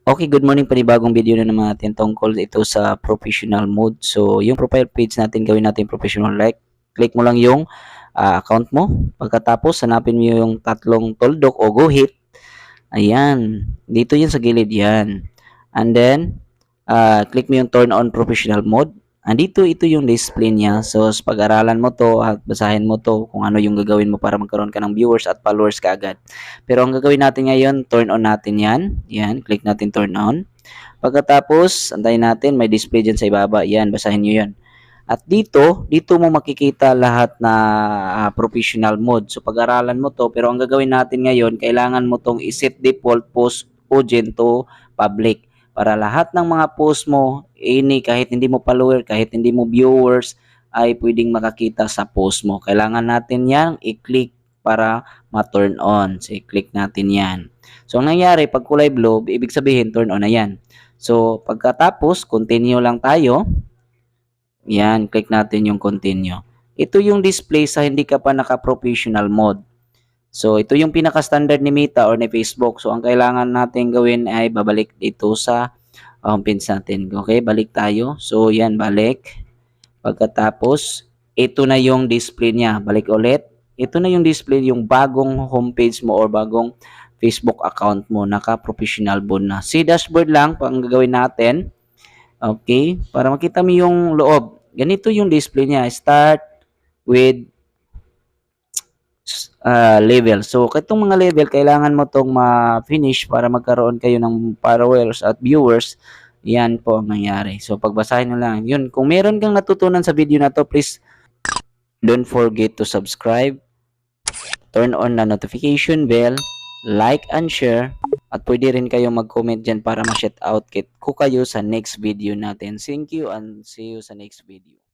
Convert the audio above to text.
Okay, good morning. Panibagong video na naman natin tungkol ito sa professional mode. So, yung profile page natin, gawin natin professional. Like, click mo lang yung account mo. Pagkatapos, hanapin mo yung tatlong tuldok o guhit. Ayan. Dito yan sa gilid yan. And then, click mo yung turn on professional mode. Andito, ito yung display niya. So, pag-aralan mo to at basahin mo to kung ano yung gagawin mo para magkaroon ka ng viewers at followers kaagad. Pero ang gagawin natin ngayon, turn on natin yan. Yan, click natin turn on. Pagkatapos, antayin natin, may display dyan sa ibaba. Yan, basahin nyo yan. At dito mo makikita lahat na professional mode. So pag-aralan mo to, pero ang gagawin natin ngayon, kailangan mo tong i-set default post urgent to public. Para lahat ng mga post mo, kahit hindi mo follower, kahit hindi mo viewers, ay pwedeng makakita sa post mo. Kailangan natin yan i-click para ma-turn on. So i-click natin yan. So ang nangyari, pag kulay blue, ibig sabihin turn on na yan. So pagkatapos, continue lang tayo. Yan, click natin yung continue. Ito yung display sa hindi ka pa naka-professional mode. So, ito yung pinaka-standard ni Meta or ni Facebook. So, ang kailangan natin gawin ay babalik dito sa homepage natin. Okay, balik tayo. So, yan, balik. Pagkatapos, ito na yung display niya. Balik ulit. Ito na yung display, yung bagong homepage mo or bagong Facebook account mo. Naka-professional mode na. Si dashboard lang, pang gagawin natin. Okay, para makita mo yung loob. Ganito yung display niya. Start with level. So, itong mga level, kailangan mo itong ma-finish para magkaroon kayo ng followers at viewers. Yan po ang nangyari. So, pagbasahin nyo lang. Yun, kung meron kang natutunan sa video na to, please don't forget to subscribe, turn on the notification bell, like and share, at pwede rin kayo mag-comment dyan para ma-shout out ko kayo sa next video natin. Thank you and see you sa next video.